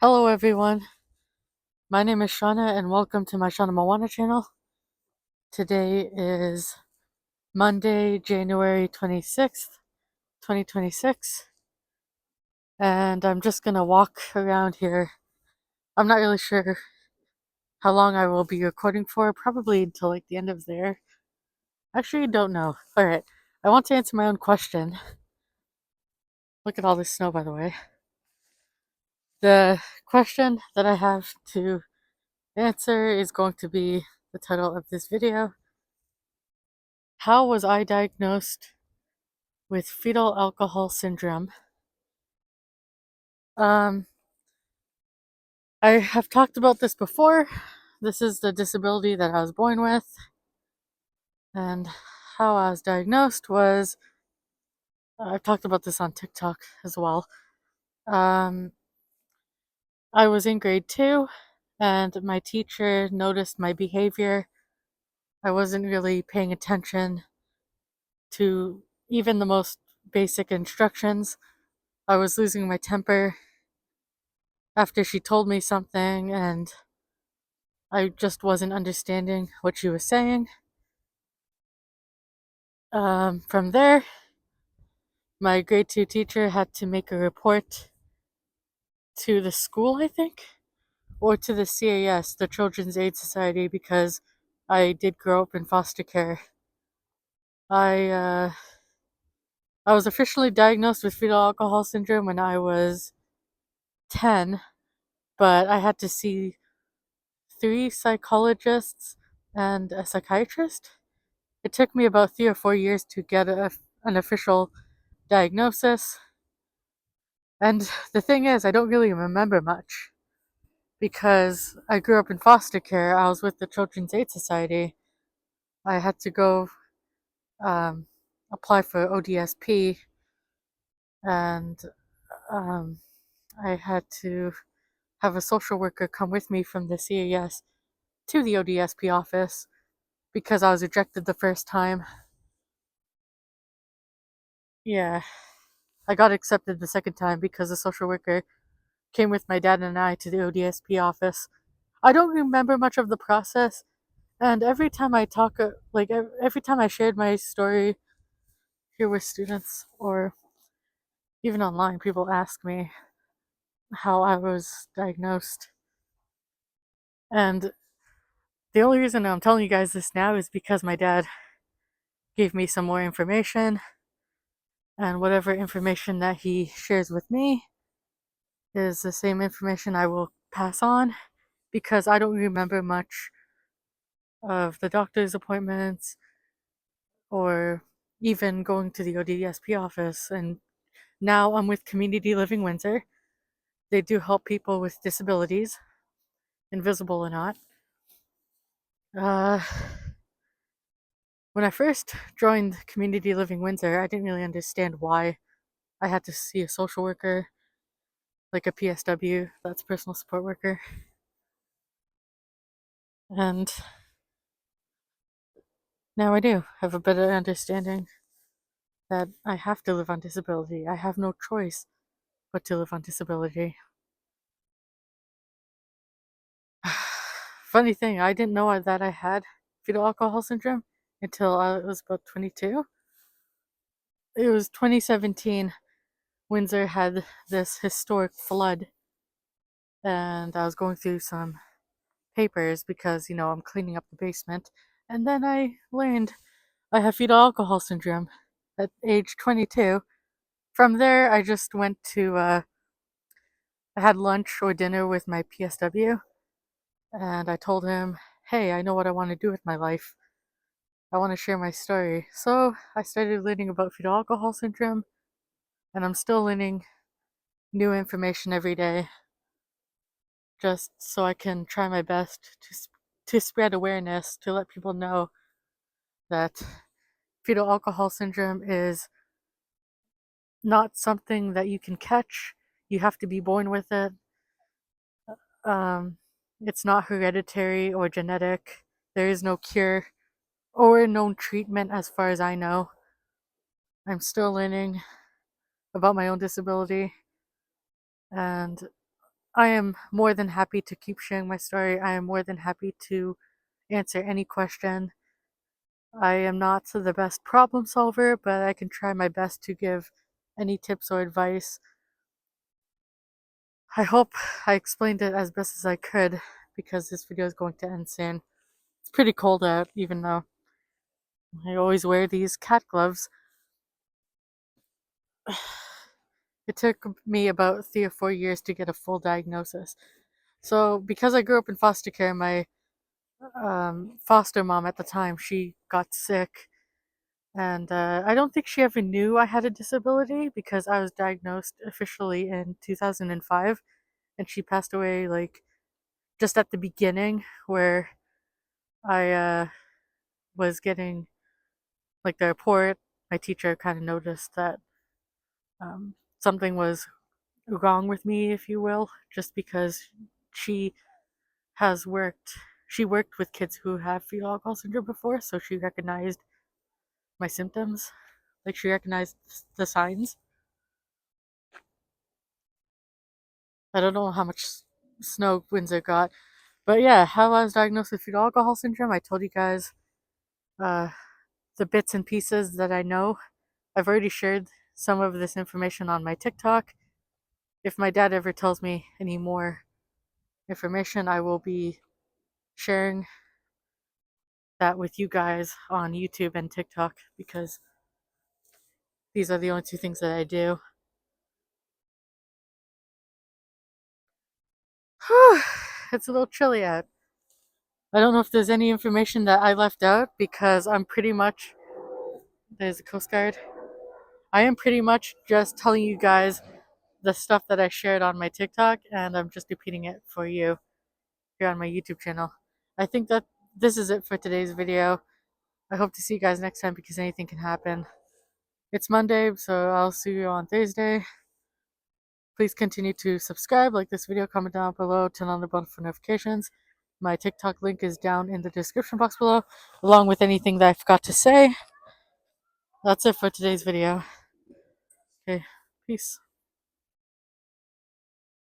Hello everyone, my name is Shauna and welcome to my Shauna Moana channel. Today is Monday, January 26th, 2026, and I'm just gonna walk around here. I'm not really sure how long I will be recording for, probably until like the end of there. Actually, I don't know. Alright, I want to answer my own question. Look at all this snow, by the way. The question that I have to answer is going to be the title of this video. How was I diagnosed with fetal alcohol syndrome? Um, I have talked about this before. This is the disability that I was born with, and how I was diagnosed was I've talked about this on TikTok as well. I was in grade 2, and my teacher noticed my behavior. I wasn't really paying attention to even the most basic instructions. I was losing my temper after she told me something, and I just wasn't understanding what she was saying. From there, my grade 2 teacher had to make a report to the school, I think, or to the CAS, the Children's Aid Society, because I did grow up in foster care. I was officially diagnosed with fetal alcohol syndrome when I was 10, but I had to see 3 psychologists and a psychiatrist. It took me about 3 or 4 years to get an official diagnosis. And the thing is, I don't really remember much because I grew up in foster care. I was with the Children's Aid Society. I had to go um, apply for ODSP, and um, I had to have a social worker come with me from the CAS to the ODSP office because I was rejected the first time. Yeah, I got accepted the second time because the social worker came with my dad and I to the ODSP office. I don't remember much of the process, and every time I talk, every time I shared my story here with students or even online, people ask me how I was diagnosed. And the only reason I'm telling you guys this now is because my dad gave me some more information, and whatever information that he shares with me is the same information I will pass on because I don't remember much of the doctor's appointments or even going to the ODSP office. And now I'm with Community Living Windsor. They do help people with disabilities, invisible or not. Uh, when I first joined Community Living Windsor, I didn't really understand why I had to see a social worker, like a PSW, that's personal support worker. And now I do have a better understanding that I have to live on disability. I have no choice but to live on disability. Funny thing, I didn't know that I had fetal alcohol syndrome until I was about 22. It was 2017. Windsor had this historic flood, and I was going through some papers because, I'm cleaning up the basement. And then I learned I have fetal alcohol syndrome at age 22. From there, I just went to, I had lunch or dinner with my PSW, and I told him, hey, I know what I want to do with my life. I want to share my story. So I started learning about fetal alcohol syndrome, and I'm still learning new information every day just so I can try my best to spread awareness, to let people know that fetal alcohol syndrome is not something that you can catch. You have to be born with it. Um, it's not hereditary or genetic. There is no cure or known treatment as far as I know. I'm still learning about my own disability, and I am more than happy to keep sharing my story. I am more than happy to answer any question. I am not the best problem solver, but I can try my best to give any tips or advice. I hope I explained it as best as I could because this video is going to end soon. It's pretty cold out, even though I always wear these cat gloves. It took me about 3 or 4 years to get a full diagnosis. So, because I grew up in foster care, my foster mom at the time, she got sick. And I don't think she ever knew I had a disability because I was diagnosed officially in 2005. And she passed away like just at the beginning where I was getting like the report. My teacher kind of noticed that something was wrong with me, if you will, just because she has worked. She worked with kids who have fetal alcohol syndrome before, so she recognized my symptoms. Like she recognized the signs. I don't know how much snow Windsor got, but yeah, how I was diagnosed with fetal alcohol syndrome. I told you guys uh, the bits and pieces that I know. I've already shared some of this information on my TikTok. If my dad ever tells me any more information, I will be sharing that with you guys on YouTube and TikTok because these are the only two things that I do. It's a little chilly out. I don't know if there's any information that I left out because I'm pretty much. There's a Coast Guard. I am pretty much just telling you guys the stuff that I shared on my TikTok and I'm just repeating it for you here on my YouTube channel. I think that this is it for today's video. I hope to see you guys next time because anything can happen. It's Monday, so I'll see you on Thursday. Please continue to subscribe, like this video, comment down below, turn on the bell for notifications. My TikTok link is down in the description box below, along with anything that I forgot to say. That's it for today's video. Okay, peace.